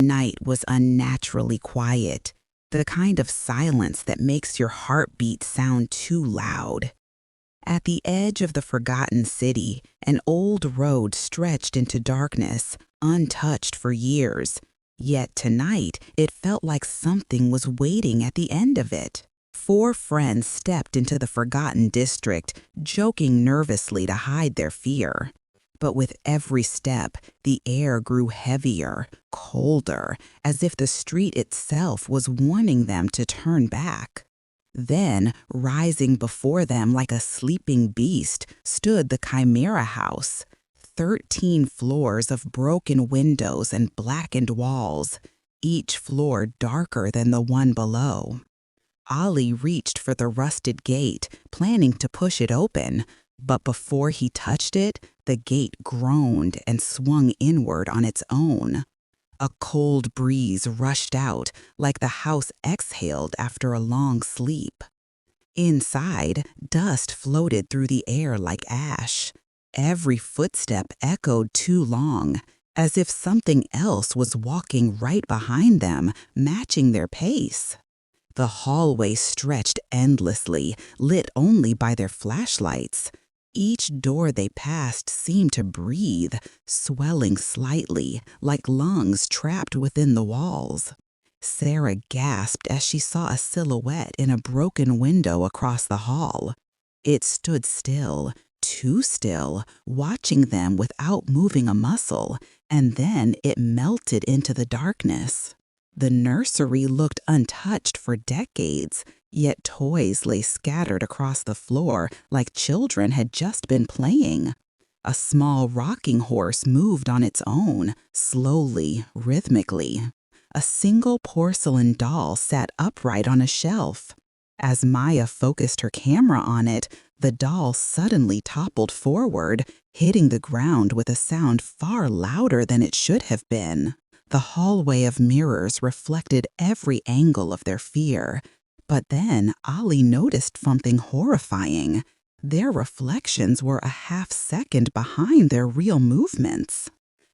Night was unnaturally quiet, the kind of silence that makes your heartbeat sound too loud. At the edge of the forgotten city, an old road stretched into darkness, untouched for years. Yet tonight, it felt like something was waiting at the end of it. Four friends stepped into the forgotten district, joking nervously to hide their fear. But with every step, the air grew heavier, colder, as if the street itself was warning them to turn back. Then, rising before them like a sleeping beast, stood the Chimera House. 13 floors of broken windows and blackened walls, each floor darker than the one below. Ali reached for the rusted gate, planning to push it open, but before he touched it, the gate groaned and swung inward on its own. A cold breeze rushed out, like the house exhaled after a long sleep. Inside, dust floated through the air like ash. Every footstep echoed too long, as if something else was walking right behind them, matching their pace. The hallway stretched endlessly, lit only by their flashlights. Each door they passed seemed to breathe, swelling slightly, like lungs trapped within the walls. Sarah gasped as she saw a silhouette in a broken window across the hall. It stood still, too still, watching them without moving a muscle, and then it melted into the darkness. The nursery looked untouched for decades, yet toys lay scattered across the floor like children had just been playing. A small rocking horse moved on its own, slowly, rhythmically. A single porcelain doll sat upright on a shelf. As Maya focused her camera on it, the doll suddenly toppled forward, hitting the ground with a sound far louder than it should have been. The hallway of mirrors reflected every angle of their fear. But then Ali noticed something horrifying. Their reflections were a half-second behind their real movements.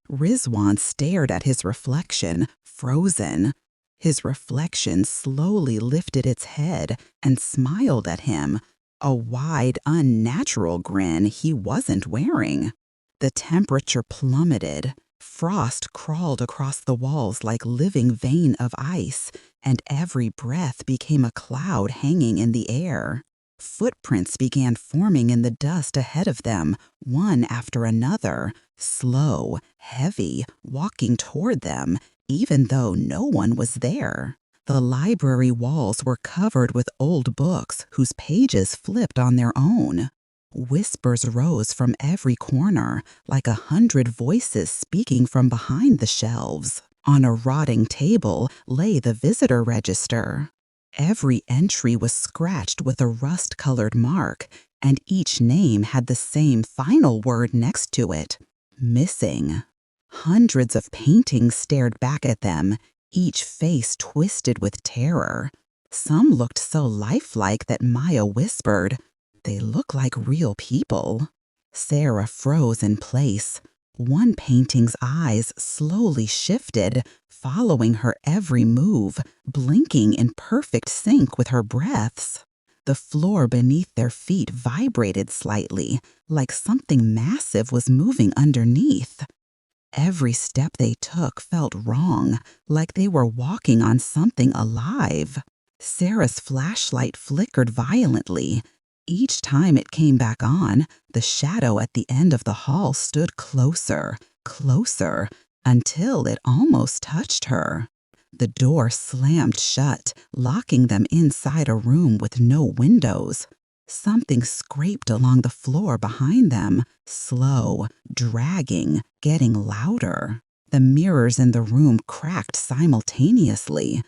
Rizwan stared at his reflection, frozen. His reflection slowly lifted its head and smiled at him, a wide, unnatural grin he wasn't wearing. The temperature plummeted. Frost crawled across the walls like living vein of ice, and every breath became a cloud hanging in the air. Footprints began forming in the dust ahead of them, one after another, slow, heavy, walking toward them, even though no one was there. The library walls were covered with old books whose pages flipped on their own. Whispers rose from every corner, like 100 voices speaking from behind the shelves. On a rotting table lay the visitor register. Every entry was scratched with a rust-colored mark, and each name had the same final word next to it: missing. Hundreds of paintings stared back at them, each face twisted with terror. Some looked so lifelike that Maya whispered, "They look like real people." Sarah froze in place. One painting's eyes slowly shifted, following her every move, blinking in perfect sync with her breaths. The floor beneath their feet vibrated slightly, like something massive was moving underneath. Every step they took felt wrong, like they were walking on something alive. Sarah's flashlight flickered violently. Each time it came back on, the shadow at the end of the hall stood closer, closer, until it almost touched her. The door slammed shut, locking them inside a room with no windows. Something scraped along the floor behind them, slow, dragging, getting louder. The mirrors in the room cracked simultaneously.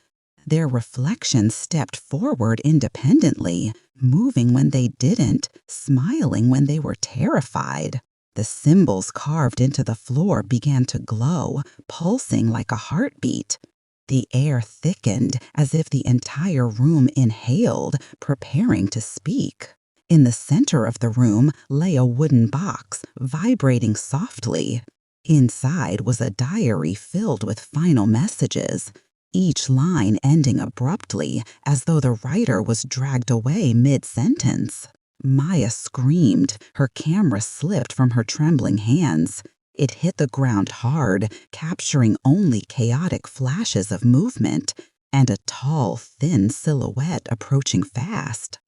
Their reflections stepped forward independently, moving when they didn't, smiling when they were terrified. The symbols carved into the floor began to glow, pulsing like a heartbeat. The air thickened as if the entire room inhaled, preparing to speak. In the center of the room lay a wooden box, vibrating softly. Inside was a diary filled with final messages, each line ending abruptly as though the writer was dragged away mid-sentence. Maya screamed. Her camera slipped from her trembling hands. It hit the ground hard, capturing only chaotic flashes of movement and a tall, thin silhouette approaching fast.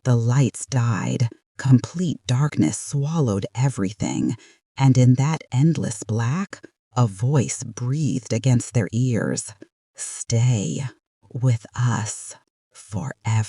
The lights died. Complete darkness swallowed everything, and in that endless black, a voice breathed against their ears. Stay with us forever.